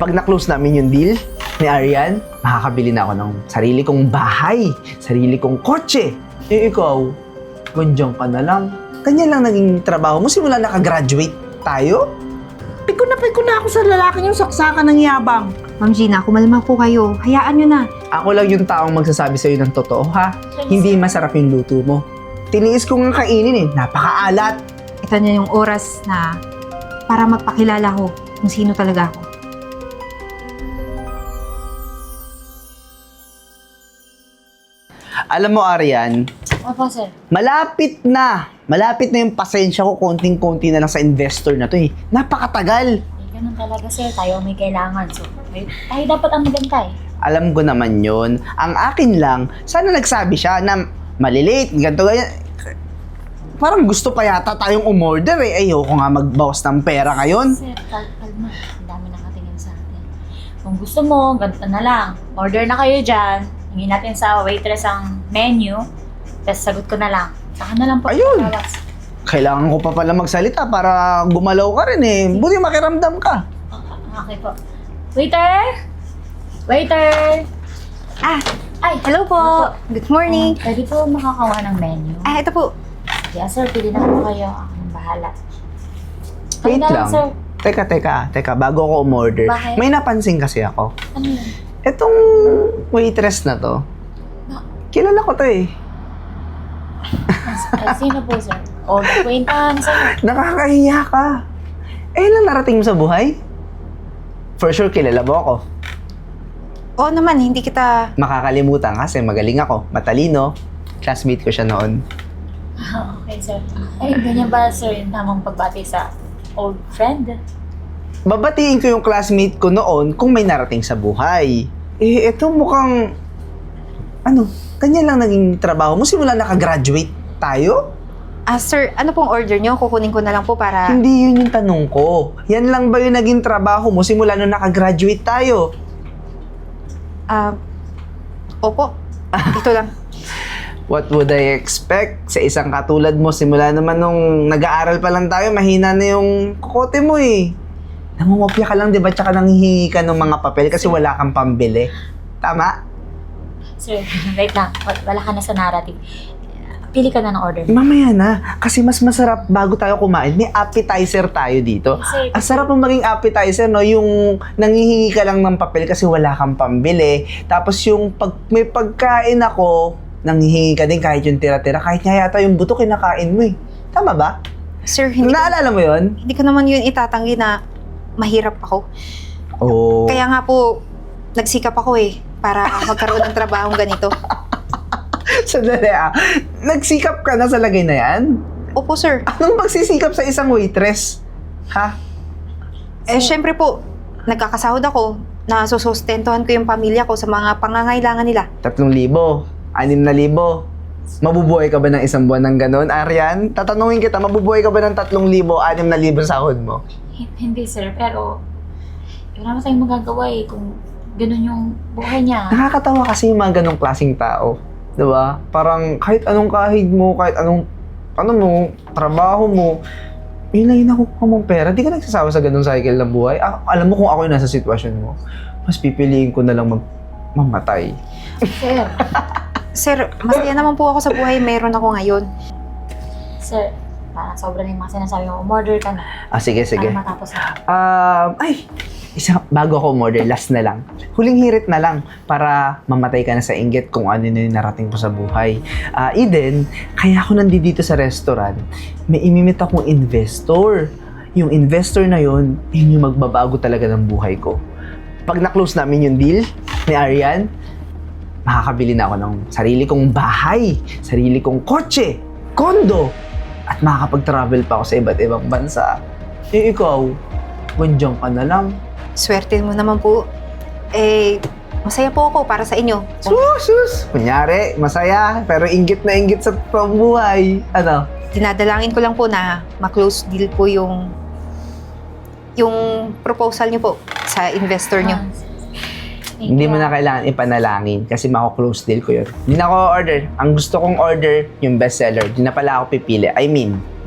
Pag na-close namin yung deal ni Arian, makakabili na ako ng sarili kong bahay, sarili kong kotse. Eh ikaw, ganyan ka na lang. Ganyan lang naging trabaho mo simula nakagraduate tayo? Piko na ako sa lalaking yung saksakan ng yabang. Ma'am Gina, kumalma po kayo. Hayaan nyo na. Ako lang yung taong magsasabi sa'yo ng totoo, ha? Hindi masarap yung luto mo. Tiniis ko nga kainin eh, napakaalat. Ito na yung oras na para magpakilala ko kung sino talaga ako. Alam mo, Arian, Opo, sir. malapit na yung pasensya ko, konting-konti na lang sa investor na to eh. Napakatagal. Ganun talaga, sir. Tayo may kailangan. So, tayo dapat ang magantay. Alam ko naman yon. Ang akin lang, sana nagsabi siya na malilate, ganito, ganyan. Parang gusto pa yata tayong umorder eh. Ayoko nga magbawas ng pera ngayon. Sir, kalma. Ang dami nakatingin sa atin. Kung gusto mo, ganito na lang. Order na kayo dyan. Hingin natin sa waitress ang menu. Tapos sagot ko na lang. Saka na lang po. Ayun. Tawas. Kailangan ko pa pala magsalita para gumalaw ka rin eh. Buti makiramdam ka. Okay po. Waiter! Waiter! Ay, Hello po. Good morning. Pwede po makakawa ng menu. Ito po. Yes, sir. Pili na po kayo. Ako nang bahala. Wait Ano na lang. sir? Teka, bago ako umorder. Bakit? May napansin kasi ako. Ano yun? Etong waitress na to, kilala ko to eh. Sino po, sir? Old acquaintance, sir. Nakakahiya ka. Eh, lang narating mo sa buhay? For sure, kilala mo ako. Oo naman, hindi kita... Makakalimutan kasi magaling ako, matalino. Classmate ko siya noon. Okay, sir. Ay, ganyan ba, sir, yung tamang pagbati sa old friend? Babatiin ko yung classmate ko noon kung may narating sa buhay. Eh, eto mukhang... ganyan lang naging trabaho mo simula nakagraduate tayo? Sir, ano pong order nyo? Kukunin ko na lang po para... Hindi yun yung tanong ko. Yan lang ba yung naging trabaho mo simula nung nakagraduate tayo? Opo. Dito lang. What would I expect sa isang katulad mo? Simula naman nung nag-aaral pa lang tayo, mahina na yung kokote mo eh. Namumopya ka lang, di ba? Tsaka nanghihingi ka ng mga papel kasi wala kang pambili. Tama? Sir, wait lang. Wala ka na sa narrative. Pili ka na ng order. Mamaya na. Kasi mas masarap bago tayo kumain. May appetizer tayo dito. Sir, Ang sarap ng maging appetizer, no? Yung nanghihingi ka lang ng papel kasi wala kang pambili. Tapos yung may pagkain ako, nanghihingi ka din kahit yung tira-tira. Kahit nga yata yung buto kinakain mo eh. Tama ba? Sir, hindi, Naalala mo yun? hindi ko naman yun itatanggi na mahirap ako. Oo. Kaya nga po, nagsikap ako eh, para magkaroon ng trabahong ganito. Sandali ah. Nagsikap ka na sa lagay na yan? Opo, sir. Anong magsisikap sa isang waitress? Ha? Syempre po, nagkakasahod ako na susustentuhan ko yung pamilya ko sa mga pangangailangan nila. 3,000, 6,000. Mabubuhay ka ba ng isang buwan ng ganon, Arian? Tatanungin kita, mabubuhay ka ba ng 3,000, 6,000 sahod mo? Hindi, sir. Pero, wala naman tayong magagawa eh kung ganun yung buhay niya. Nakakatawa kasi yung mga ganong klaseng tao. Diba? Parang kahit anong kahig mo, kahit anong trabaho mo, may nakukuha mong pera. Di ka nagsasawa sa ganong cycle ng buhay. Alam mo kung ako yung nasa sitwasyon mo, mas pipiliin ko na lang mamatay. Sir, Sir, masaya naman po ako sa buhay meron ako ngayon. sir, parang sobra na yung mga sinasabi mo. Umorder ka na. Sige. Para matapos na. Bago ako umorder, last na lang. Huling hirit na lang para mamatay ka na sa inggit kung ano na yung narating mo sa buhay. Eden, kaya ako nandito sa restaurant, may imimit akong investor. Yung investor na yun yung magbabago talaga ng buhay ko. Pag na-close namin yung deal ni Arian, makakabili na ako ng sarili kong bahay, sarili kong kotse, kondo, at makakapag-travel pa ako sa iba't ibang bansa. Eh ikaw, ganyan ka na lang. Swerte mo naman po. Masaya po ako para sa inyo. Sus! Kunyari, masaya, pero inggit na inggit sa pambuhay. Ano? Dinadalangin ko lang po na ma-close deal po yung proposal niyo po sa investor niyo. Hindi mo na kailangan ipanalangin kasi mako-close deal ko yun. Hindi na ako order. Ang gusto kong order, yung bestseller. Di na pala ako pipili.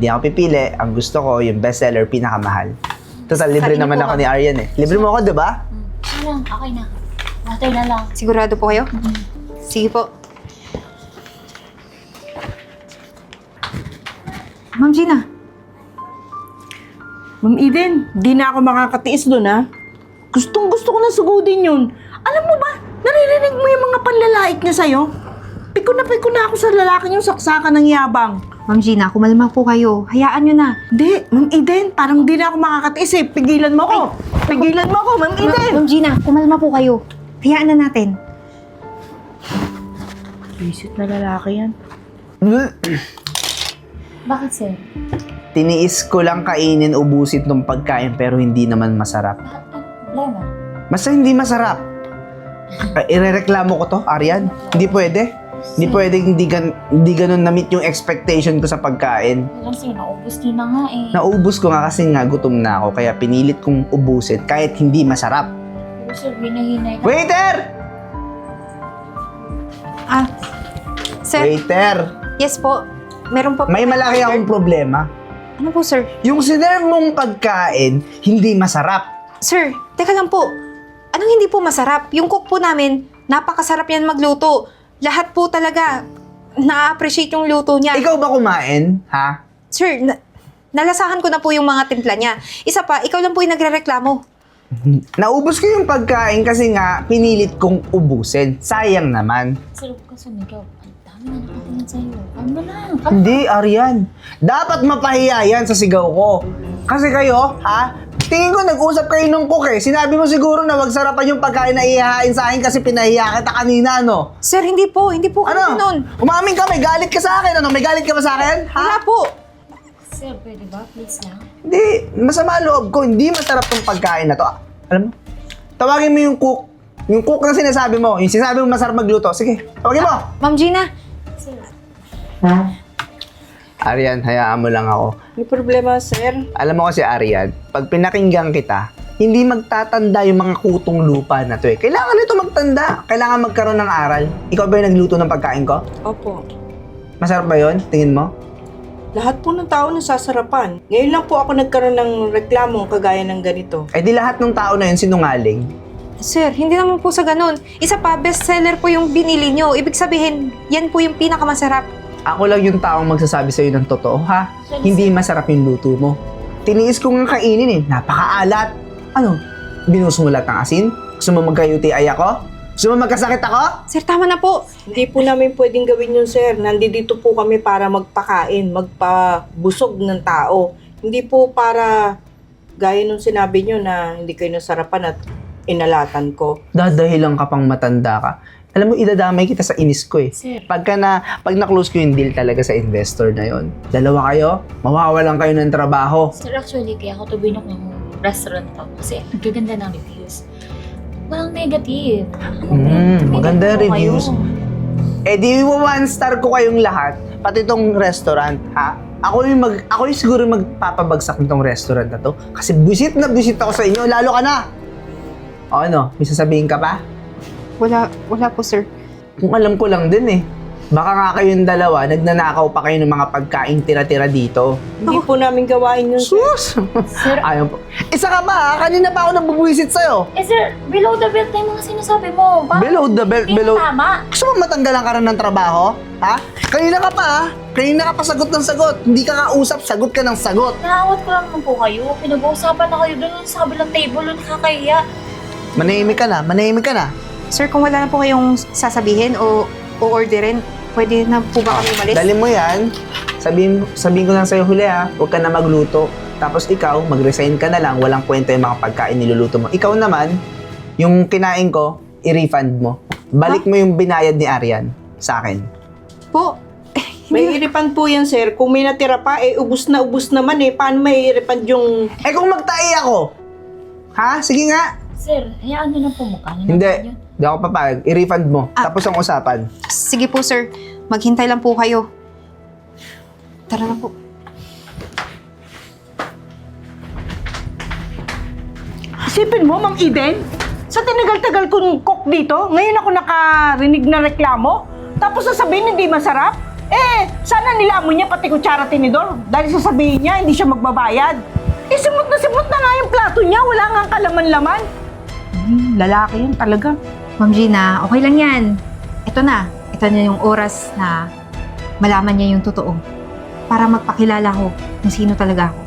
Di ako pipili. Ang gusto ko, yung bestseller, pinakamahal. Total, libre Sarili naman po ako ba? ni Arian eh. Libre mo ako, di ba? lang. Okay na. Water na lang. Sigurado po kayo? Sige po. Ma'am Gina. Ma'am Eden, di na ako makakatiis doon ha. Gustong gusto ko na sugudin yun. Alam mo ba, naririnig mo yung mga panlalait niya sa'yo? Piko na ako sa lalaking yung saksakan ng yabang. Ma'am Gina, kumalma po kayo. Hayaan nyo na. Di, Ma'am Eden, parang di na ako makakatiis eh. Pigilan mo ko. Pigilan mo ko, Ma'am Eden. Ma'am Gina, kumalma po kayo. Hayaan na natin. Visit na lalaki yan. Bakit, sir? Tiniis ko lang kainin, ubusin tong pagkain pero hindi naman masarap. Bakit ang problema? Basta hindi masarap. Irereklamo ko to, Aryan. Hindi pwede. Hindi pwede hindi ganun na-meet yung expectation ko sa pagkain. Alam sir, naubos niyo na nga eh. Naubos ko nga kasi nga gutom na ako kaya pinilit kong ubusin kahit hindi masarap. Pero sir, hinahinay ka. Waiter! Sir, Waiter! yes po. Meron pa po. May malaki akong problema. Ano po, sir? Yung sinerve mong pagkain, hindi masarap. Sir, teka lang po. Anong hindi po masarap? Yung cook po namin, napakasarap yan magluto. Lahat po talaga, na-appreciate yung luto niya. Ikaw ba kumain? Ha? Sir, nalasahan ko na po yung mga timpla niya. Isa pa, ikaw lang po yung nagrereklamo. Naubos ko yung pagkain kasi nga pinilit kong ubusin. Sayang naman. Sir, huwag ka sumigaw. Ang dami na nakatingin sa'yo. Ano lang? Hindi, Aryan. Dapat mapahiya yan sa sigaw ko. Kasi kayo, ha? Tingin ko nag-usap kayo nung cook eh. Sinabi mo siguro na wag sarapan yung pagkain na ihahain sa akin kasi pinahiya kita kanina, no? Sir, hindi po kami Ano? nun. Umamin ka, may galit ka sa akin. Ano? May galit ka ba sa akin? Ha? Wala po. Sir, pwede ba? Please lang. Hindi, masama loob ko. Hindi masarap tong pagkain na to. Alam mo? Tawagin mo yung cook. Yung cook na sinasabi mo. Yung sinasabi mo masarap magluto. Sige, tawagin mo. Ma'am Gina, Sir, Aryan, hayaan mo lang ako. May problema, sir. Alam mo kasi, Aryan, pag pinakinggan kita, hindi magtatanda yung mga kutong lupa na to eh. Kailangan nito magtanda. Kailangan magkaroon ng aral. Ikaw ba yung nagluto ng pagkain ko? Opo. Masarap ba yun? Tingin mo? Lahat po ng tao nasasarapan. Ngayon lang po ako nagkaroon ng reklamo kagaya ng ganito. Eh di lahat ng tao na yun sinungaling. sir, hindi naman po sa ganun. Isa pa, bestseller po yung binili nyo. Ibig sabihin, yan po yung pinakamasarap. Ako lang yung taong magsasabi sa'yo ng totoo, ha? Hindi masarap yung luto mo. Tiniis ko nga kainin eh. Napakaalat. Ano? Binus mo lahat ng asin? Gusto mo magka-UTI ako? Gusto mo magkasakit ako? Sir, tama na po. Hindi po namin pwedeng gawin yun, sir. Nandito po kami para magpakain, magpabusog ng tao. Hindi po para, gaya nung sinabi nyo na hindi kayo nasarapan at inalatan ko. Dadahilan ka pang matanda ka. Alam mo, idadamay kita sa inis ko eh. Sir. Pag na-close ko yung deal talaga sa investor na yon. Dalawa kayo, mawawalan kayo ng trabaho. Sir, actually, kaya ako tubinok ng restaurant to. Kasi ang gaganda ng reviews. Walang negative. Maganda Tumigil po reviews. kayo. Eh di 1 star ko kayong lahat, pati tong restaurant, ha? Ako yung siguro magpapabagsak nitong restaurant na to. Kasi busit na busit ako sa inyo, lalo ka na. O ano, may sasabihin ka pa? Wala po, sir. Kung alam ko lang din eh. Baka nga kayong dalawa, nagnanakaw pa kayo ng mga pagkain tira-tira dito. Hindi po namin gawain yun, sir. Sus! Sir, Ayaw po. Isa ka pa ha? Kanina pa ako nabubuisit sa'yo. eh sir, below the belt na yung mga sinasabi mo. Bakit? Below the belt, Hindi below... tama. Gusto mo matanggalan ka rin ng trabaho? Ha? Kanina ka pa ha? Kanina ka pa sagot ng sagot. Hindi ka kausap, sagot ka ng sagot. Nakawat ko lang naman po kayo. Pinag-uusapan na kayo doon sa kabilang table. Nakakahiya. Manahimik ka na, manahimik ka na. Sir, kung wala na po kayong sasabihin o orderin, pwede na po ba kami umalis? Dali mo yan. Sabihin ko lang sa'yo huli ha. Huwag ka na magluto. Tapos ikaw, mag-resign ka na lang. Walang kwenta yung mga pagkain niluluto mo. Ikaw naman, yung kinain ko, i-refund mo. Balik mo yung binayad ni Aryan sa akin. Po, May i-refund po yan, sir. Kung may natira pa, ubus naman eh. Paano may i-refund yung... Eh kung magtahi ako, ha? Sige nga. Sir, hayaan nyo na po mukha. Hindi. Hindi ako papayag. I-refund mo. Tapos ang usapan. sige po, sir. Maghintay lang po kayo. Tara na po. Isipin mo, Ma'am Eden, sa tinagal-tagal kong cook dito, ngayon ako nakarinig na reklamo, tapos sasabihin hindi masarap? Sana nilamon niya pati kutsara tinidor dahil sasabihin niya hindi siya magbabayad. Simot na nga yung plato niya, wala nga kalaman-laman. Lalaki yun talaga. Ma'am Gina, okay lang yan. Ito na yung oras na malaman niya yung totoo. Para magpakilala ko kung sino talaga ako.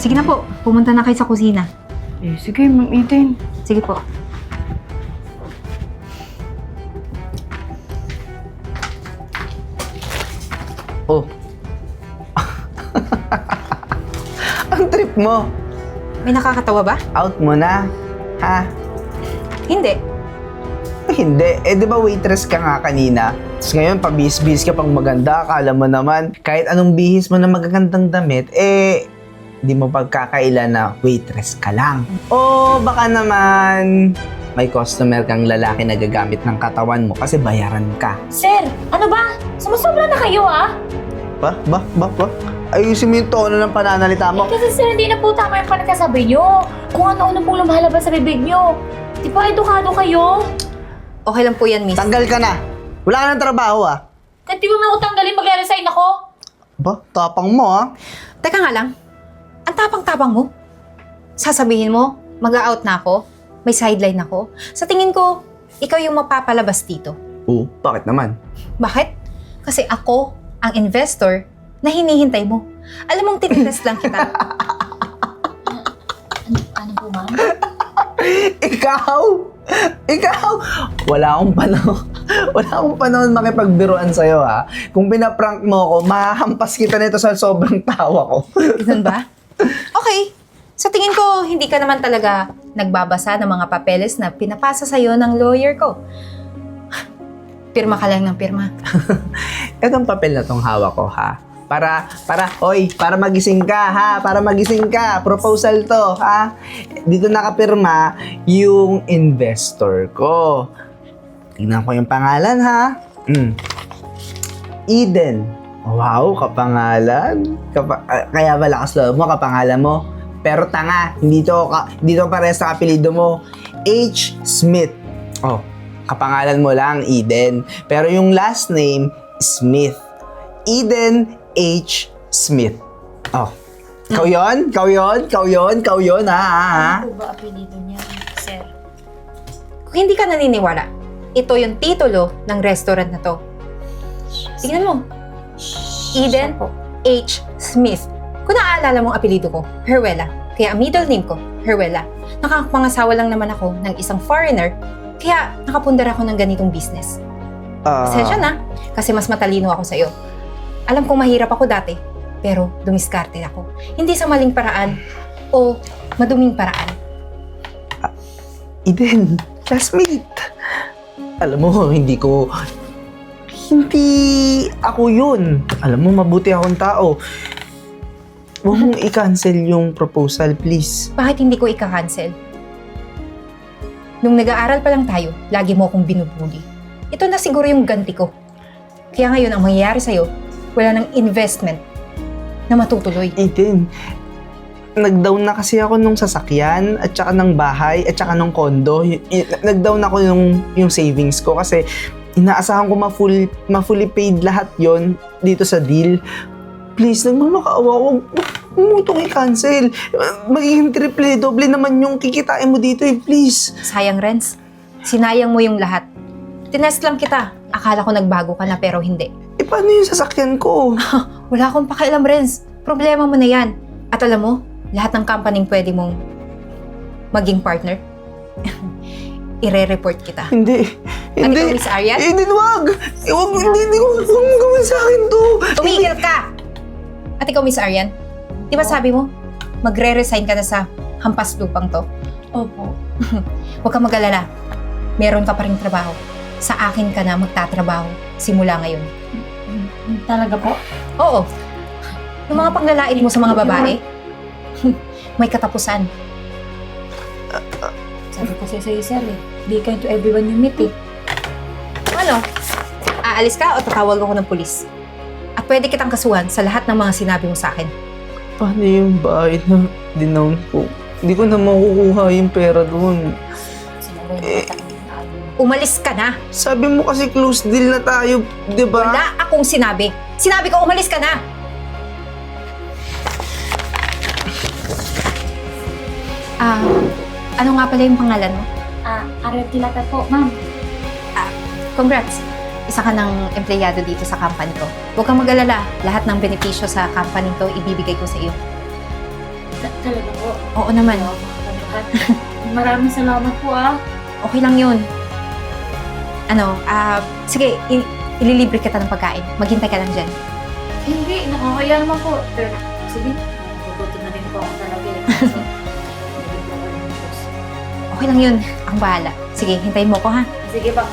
Sige na po, pumunta na kayo sa kusina. Sige, Ma'am Eden. Sige po. Oh. Ang trip mo. May nakakatawa ba? Out mo na. Ha? Hindi. Hindi. Di ba waitress ka nga kanina? Tapos ngayon, pabihis-bihis ka pang maganda. Akala mo naman, kahit anong bihis mo na magagandang damit, di mo pagkakaila na waitress ka lang. O baka naman, may customer kang lalaki na gagamit ng katawan mo kasi bayaran ka. Sir, ano ba? Sumusobra na kayo ah! Ba? Ayusin mo yung tono ng pananalita mo. Kasi sir, hindi na po tama yung panagkasabi nyo. Kung ano-ano pong lumalabas sa bibig nyo. Di ba edukado kayo? Okay lang po yan, miss. Tanggal ka na. Wala ka ng trabaho, ah. Kahit di mo na ako tanggalin, magre-resign ako. Ba? Tapang mo, ah. Teka nga lang. Ang tapang-tapang mo. Sasabihin mo, mag-out na ako. May sideline ako. Sa tingin ko, ikaw yung mapapalabas dito. Oo, bakit naman? Bakit? Kasi ako ang investor na hinihintay mo. Alam mong tinitest lang kita. Ano po, ma'am? Ikaw! Wala akong panahon makipagbiruan sa'yo, ha? Kung pinaprank mo ako, mahahampas kita nito sa sobrang tawa ko. Ganun ba? Okay. Sa tingin ko, hindi ka naman talaga nagbabasa ng mga papeles na pinapasa sa'yo ng lawyer ko. Pirma ka lang ng pirma. Etong papel na tong hawak ko, ha? Para magising ka, ha? Para magising ka. Proposal to, ha? Dito nakapirma yung investor ko. Tingnan ko yung pangalan, ha? Eden. Wow, kapangalan. Kaya ba lakas loob mo, kapangalan mo? Pero tanga, hindi to parehas sa apelido mo. H. Smith. Oh, kapangalan mo lang, Eden. Pero yung last name, Smith. Eden H. Smith. Oh. Ikaw yun, ha? Ano po ba apelido niya, sir? Kung hindi ka naniniwala, ito yung titulo ng restaurant na to. Tingnan mo. Eden H. Smith. Kung naaalala mong apelido ko, Heruela. Kaya ang middle name ko, Heruela. Nakapangasawa lang naman ako ng isang foreigner, kaya nakapundar ako ng ganitong business. Pasensya na, kasi mas matalino ako sa'yo. Alam kong mahirap ako dati, pero dumiskarte ako. Hindi sa maling paraan o maduming paraan. Eden, classmate. Alam mo, hindi ako yun. Alam mo, mabuti akong tao. Huwag mong i-cancel yung proposal, please. Bakit hindi ko ika-cancel? Nung nag-aaral pa lang tayo, lagi mo akong binubuli. Ito na siguro yung ganti ko. Kaya ngayon, ang mangyayari sa'yo, wala ng investment na matutuloy. Eden, nag-down na kasi ako nung sasakyan, at saka ng bahay, at saka ng kondo. Nag-down ako yung savings ko kasi inaasahan ko ma-fully paid lahat yon dito sa deal. Please, nagmamakaawa ko. Huwag mo itong i-cancel. Magiging triple, doble naman yung kikitain mo dito please. Sayang, Renz. Sinayang mo yung lahat. Tinest lang kita. Akala ko nagbago ka na pero hindi. Paano yung sasakyan ko? Wala akong pakialam, Renz. Problema mo na yan. At alam mo, lahat ng company pwede mong maging partner. Ire-report kita. Hindi. At ikaw, Miss Arian? Hindi, wag! Hindi ko gawin sa akin to. Tumigil ka! At ikaw, Miss Arian, di ba sabi mo, magre-resign ka na sa hampas lupang to? Opo. Huwag kang mag-alala. Meron ka pa ring trabaho. Sa akin ka na magtatrabaho simula ngayon. Talaga po? Oo. Yung mga panglalait mo sa mga babae, may katapusan. Sabi ko sa'yo, sir be kind to everyone you meet Ano? Aalis ka o tatawag ako ng pulis? At pwede kitang kasuhan sa lahat ng mga sinabi mo sa akin. Paano yung bayad na dinown ko? Hindi ko na makukuha yung pera doon. Umalis ka na! Sabi mo kasi close deal na tayo, di ba? Wala akong sinabi. Sinabi ko, umalis ka na! Ano nga pala yung pangalan mo? Ariel Tilata po, ma'am. Congrats! Isa ka ng empleyado dito sa company ko. Huwag kang mag-alala. Lahat ng benepisyo sa company to ibibigay ko sa iyo. Talaga po. Oo naman. Maraming salamat po Okay lang yun. Sige, ililibre kita ng pagkain. Maghintay ka lang dyan. Hindi, nakakaya naman po. Pero, sige, nagugutom na din po ako talaga eh. So, Okay lang yun. Ang bahala. Sige, hintayin mo ko ha. sige pa.